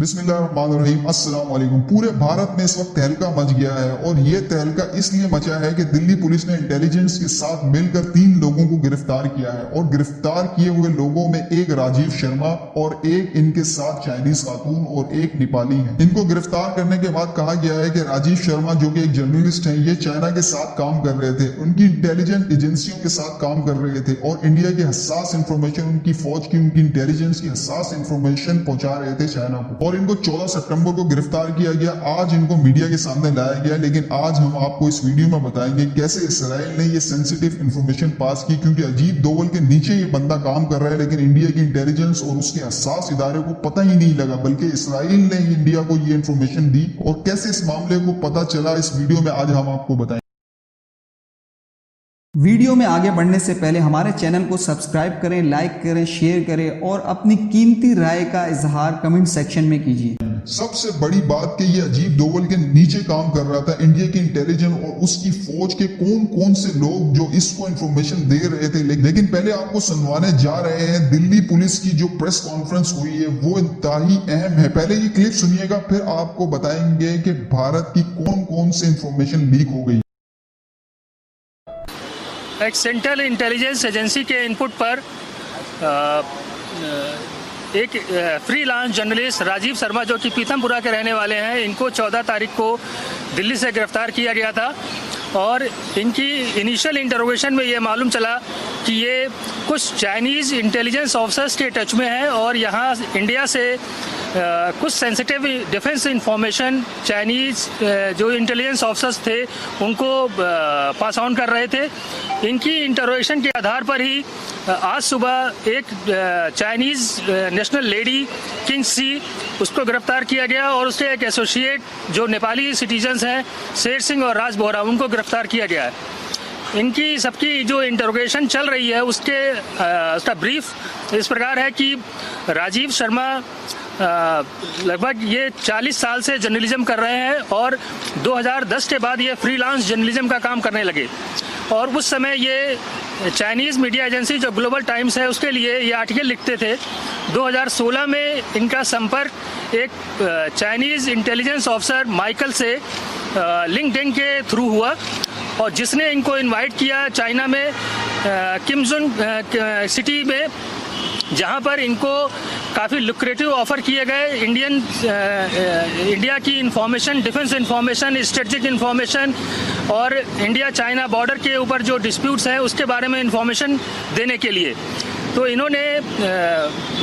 बिस्मिल्लाहिर्रहमानिर्रहीम, अस्सलाम वालेकुम। पूरे भारत में इस वक्त तहलका मच गया है और ये तहलका इसलिए मचा है कि दिल्ली पुलिस ने इंटेलिजेंस के साथ मिलकर 3 लोगों को गिरफ्तार किया है और गिरफ्तार किए हुए लोगों में एक राजीव शर्मा और एक इनके साथ चाइनीज खातून और एक नेपाली है। इनको गिरफ्तार करने के बाद कहा गया है कि राजीव शर्मा जो कि एक जर्नलिस्ट है, ये चाइना के साथ काम कर रहे थे, उनकी इंटेलिजेंस एजेंसियों के साथ काम कर रहे थे और इंडिया की हसास इंफॉर्मेशन, उनकी फौज की, उनकी इंटेलिजेंस की हसास इंफॉर्मेशन पहुंचा रहे थे चाइना को। और इनको 14 सितंबर को गिरफ्तार किया गया। आज इनको मीडिया के सामने लाया गया, लेकिन आज हम आपको इस वीडियो में बताएंगे कैसे इसराइल ने ये सेंसिटिव इंफॉर्मेशन पास की, क्योंकि अजीब दोवल के नीचे ये बंदा काम कर रहा है, लेकिन इंडिया की इंटेलिजेंस और उसके हसास इदारे को पता ही नहीं लगा, बल्कि इसराइल ने इंडिया को ये इंफॉर्मेशन दी। और कैसे इस मामले को पता चला, इस वीडियो में आज हम आपको बताएंगे। वीडियो में आगे बढ़ने से पहले हमारे चैनल को सब्सक्राइब करें, लाइक करें, शेयर करें और अपनी कीमती राय का इजहार कमेंट सेक्शन में कीजिए। सबसे बड़ी बात कि ये अजीब दोवल के नीचे काम कर रहा था इंडिया की इंटेलिजेंस और उसकी फौज के कौन कौन से लोग जो इसको इंफॉर्मेशन दे रहे थे। लेकिन पहले आपको सुनवाने जा रहे हैं दिल्ली पुलिस की जो प्रेस कॉन्फ्रेंस हुई है, वो इंतहाई अहम है। पहले ये क्लिप सुनिएगा, फिर आपको बताएंगे कि भारत की कौन कौन से इंफॉर्मेशन लीक हो गई। एक सेंट्रल इंटेलिजेंस एजेंसी के इनपुट पर एक फ्रीलांस जर्नलिस्ट राजीव शर्मा जो कि पीथमपुरा के रहने वाले हैं, इनको 14 तारीख को दिल्ली से गिरफ्तार किया गया था। और इनकी इनिशियल इंटरोगेशन में ये मालूम चला कि ये कुछ चाइनीज़ इंटेलिजेंस ऑफिसर्स के टच में है और यहाँ इंडिया से कुछ सेंसिटिव डिफेंस इंफॉर्मेशन चाइनीज़ जो इंटेलिजेंस ऑफिसर्स थे उनको पास ऑन कर रहे थे। इनकी इंटरोगेशन के आधार पर ही आज सुबह एक चाइनीज़ नेशनल लेडी किंग सी उसको गिरफ्तार किया गया और उसके एक एसोसिएट जो नेपाली सिटीजन्स हैं शेर सिंह और राज बोहरा, उनको गिरफ्तार किया गया है। इनकी सबकी जो इंटरोगेशन चल रही है उसका ब्रीफ इस प्रकार है कि राजीव शर्मा लगभग ये 40 साल से जर्नलिज्म कर रहे हैं और 2010 के बाद ये फ्रीलांस जर्नलिज्म का काम करने लगे। और उस समय ये चाइनीज़ मीडिया एजेंसी जो ग्लोबल टाइम्स है उसके लिए ये आर्टिकल लिखते थे। 2016 में इनका संपर्क एक चाइनीज़ इंटेलिजेंस ऑफिसर माइकल से लिंक्डइन के थ्रू हुआ और जिसने इनको इनवाइट किया चाइना में किमजुन सिटी में, जहां पर इनको काफ़ी लुक्रेटिव ऑफर किए गए इंडिया की information, defence information, strategic information और इंडिया चाइना बॉर्डर के ऊपर जो डिस्प्यूट्स हैं उसके बारे में इंफॉर्मेशन देने के लिए। तो इन्होंने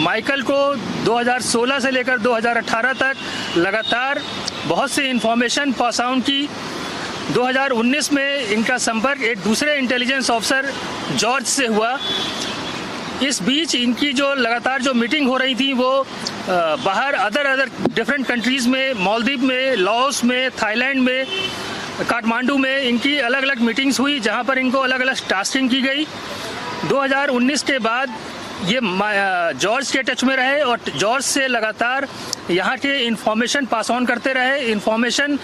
माइकल को 2016 से लेकर 2018 तक लगातार बहुत सी इंफॉर्मेशन पास ऑन की। 2019 में इनका संपर्क एक दूसरे इंटेलिजेंस ऑफिसर जॉर्ज से हुआ। इस बीच इनकी जो लगातार जो मीटिंग हो रही थी वो बाहर अदर डिफरेंट कंट्रीज़ में, मालदीव में, लाओस में, थाईलैंड में, काठमांडू में इनकी अलग अलग मीटिंग्स हुई जहां पर इनको अलग अलग टास्किंग की गई। 2019 के बाद ये जॉर्ज के टच में रहे और जॉर्ज से लगातार यहाँ के इंफॉर्मेशन पास ऑन करते रहे। इंफॉर्मेशन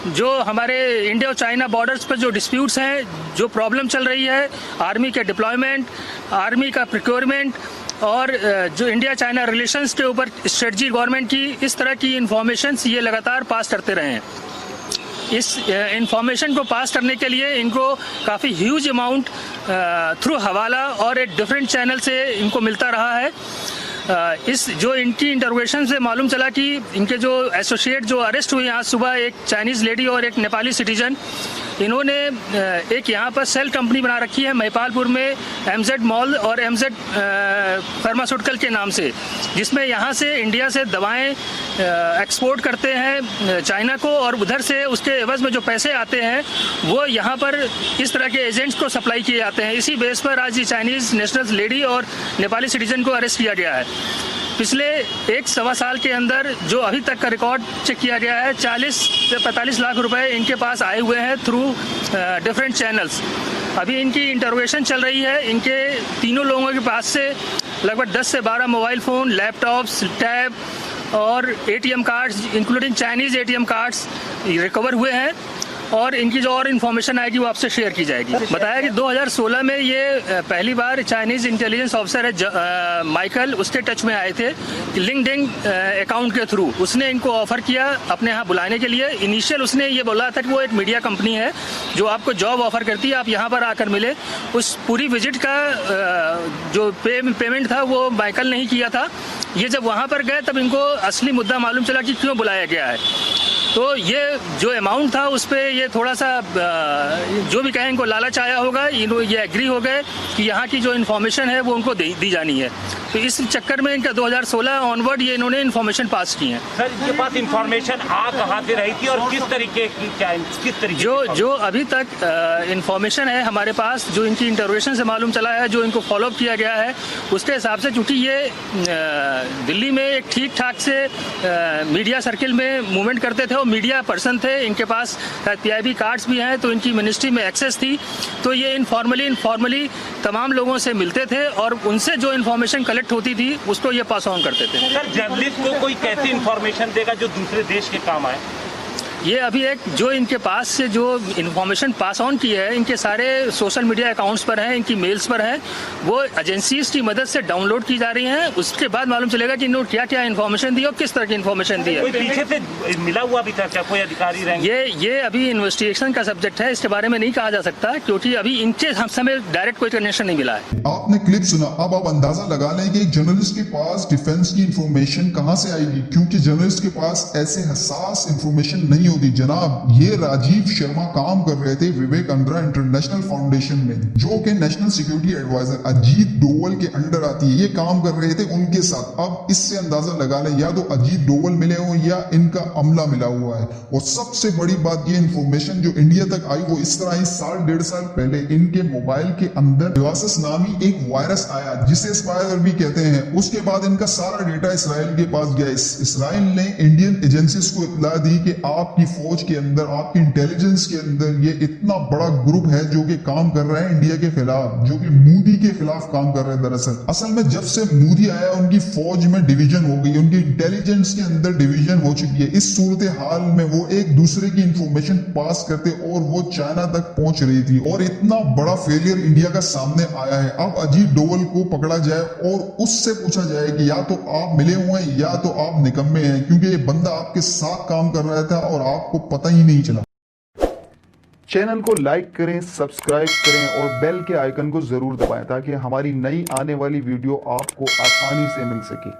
जो हमारे इंडिया और चाइना बॉर्डर्स पर जो डिस्प्यूट्स हैं, जो प्रॉब्लम चल रही है, आर्मी के डिप्लॉयमेंट, आर्मी का प्रिक्योरमेंट और जो इंडिया चाइना रिलेशंस के ऊपर स्ट्रेटजी गवर्नमेंट की, इस तरह की इंफॉर्मेशन ये लगातार पास करते रहे हैं। इस इंफॉर्मेशन को पास करने के लिए इनको काफ़ी ह्यूज अमाउंट थ्रू हवाला और एक डिफरेंट चैनल से इनको मिलता रहा है। इस जो इनकी इंटरोगेशन से मालूम चला कि इनके जो एसोसिएट जो अरेस्ट हुए आज सुबह, एक चाइनीज़ लेडी और एक नेपाली सिटीजन, इन्होंने एक यहाँ पर सेल कंपनी बना रखी है महिपालपुर में, MZ मॉल और MZ फार्मास्यूटिकल के नाम से, जिसमें यहाँ से इंडिया से दवाएं एक्सपोर्ट करते हैं चाइना को और उधर से उसके एवज में जो पैसे आते हैं वो यहाँ पर इस तरह के एजेंट्स को सप्लाई किए जाते हैं। इसी बेस पर आज ये चाइनीज़ नेशनल लेडी और नेपाली सिटीजन को अरेस्ट किया गया है। पिछले 1-1.25 साल के अंदर जो अभी तक का रिकॉर्ड चेक किया गया है, 40 से 45 लाख रुपए इनके पास आए हुए हैं थ्रू डिफरेंट चैनल्स। अभी इनकी इंटरोगेशन चल रही है। इनके तीनों लोगों के पास से लगभग 10 से 12 मोबाइल फ़ोन, लैपटॉप्स, टैब और ATM cards including Chinese ATM cards recover हुए हैं। और इनकी जो और इन्फॉर्मेशन आएगी वो आपसे शेयर की जाएगी। बताया कि 2016 में ये पहली बार चाइनीज इंटेलिजेंस ऑफिसर है माइकल, उसके टच में आए थे लिंक्डइन अकाउंट के थ्रू। उसने इनको ऑफर किया अपने यहाँ बुलाने के लिए। इनिशियल उसने ये बोला था कि वो एक मीडिया कंपनी है जो आपको जॉब ऑफर करती है, आप यहाँ पर आकर मिले। उस पूरी विजिट का जो पेमेंट था वो माइकल ने ही किया था। ये जब वहाँ पर गए तब इनको असली मुद्दा मालूम चला कि क्यों बुलाया गया है। तो ये जो अमाउंट था उस पर ये थोड़ा सा जो भी कहें इनको लालच आया होगा, ये एग्री हो गए कि यहाँ की जो इन्फॉर्मेशन है वो उनको दी जानी है। तो इस चक्कर में इनका 2016 ऑनवर्ड ये इन्होंने इन्फॉर्मेशन पास की है। सर, इनके पास इन्फॉर्मेशन कहाँ से रही थी और किस तरीके की, किस तरीके जो अभी तक इन्फॉर्मेशन है हमारे पास, जो इनकी इंटरोगेशन से मालूम चला है, जो इनको फॉलोअप किया गया है, उसके हिसाब से चूँकि ये दिल्ली में एक ठीक ठाक से मीडिया सर्किल में मूवमेंट करते थे और मीडिया पर्सन थे, इनके पास PIB कार्ड्स भी हैं, तो इनकी मिनिस्ट्री में एक्सेस थी। तो ये इनफॉर्मली तमाम लोगों से मिलते थे और उनसे जो इन्फॉर्मेशन कलेक्ट होती थी उसको ये पास ऑन करते थे। सर, जर्नलिस्ट को कोई कैसी इन्फॉर्मेशन देगा जो दूसरे देश के काम आए? ये अभी एक जो इनके पास से जो इन्फॉर्मेशन पास ऑन की है, इनके सारे सोशल मीडिया अकाउंट्स पर हैं, इनकी मेल्स पर हैं, वो एजेंसीज की मदद से डाउनलोड की जा रही हैं। उसके बाद मालूम चलेगा कि इन्होंने क्या क्या इन्फॉर्मेशन दी और किस तरह की इन्फॉर्मेशन दी है। कोई पीछे से मिला हुआ भी था क्या, कोई अधिकारी रहेंगे? ये अभी इन्वेस्टिगेशन का सब्जेक्ट है, इसके बारे में नहीं कहा जा सकता क्योंकि अभी इनके समय डायरेक्ट कोई कनेक्शन नहीं मिला है। आपने क्लिप सुना, अब आप अंदाजा लगा लें कि एक जर्नलिस्ट के पास डिफेंस की इंफॉर्मेशन कहां से आएगी, क्योंकि जर्नलिस्ट के पास ऐसे हसास इंफॉर्मेशन नहीं होती। जनाब, ये राजीव शर्मा काम कर रहे थे विवेक अंद्रा इंटरनेशनल फाउंडेशन में, जो कि national security adviser Ajit Doval के अंडर आती है। ये काम कर रहे थे उनके साथ। अब इससे अंदाजा लगा लें, या तो अजीत डोवल मिले हो या इनका अमला मिला हुआ है। और सबसे बड़ी बात, ये इंफॉर्मेशन जो इंडिया तक आई वो इस तरह ही 1.5 साल पहले इनके मोबाइल के अंदर पेगासस नामी एक वायरस आया जिसे स्पाइडर भी कहते हैं। उसके बाद इनका सारा डेटा इसराइल के पास गया। इसराइल ने इंडियन एजेंसीज को इत्तला दी कि आपकी फौज के अंदर, आपकी इंटेलिजेंस के अंदर ये इतना बड़ा ग्रुप है जो कि काम कर रहा है इंडिया के खिलाफ, जो कि मोदी के खिलाफ काम कर रहे हैं। दरअसल असल में जब से मोदी आया उनकी फौज में डिवीजन हो गई, उनकी इंटेलिजेंस के अंदर डिवीजन हो चुकी है। इस सूरत हाल में वो एक दूसरे की इंफॉर्मेशन पास करते और वो चाइना तक पहुंच रही थी। और इतना बड़ा फेलियर इंडिया का सामने आया है। अब अजीत डोवल को पकड़ा जाए और उससे पूछा जाए कि या तो आप मिले हुए हैं या तो आप निकम्मे हैं, क्योंकि ये बंदा आपके साथ काम कर रहा था और आपको पता ही नहीं चला। चैनल को लाइक करें, सब्सक्राइब करें और बेल के आइकन को जरूर दबाएं ताकि हमारी नई आने वाली वीडियो आपको आसानी से मिल सके।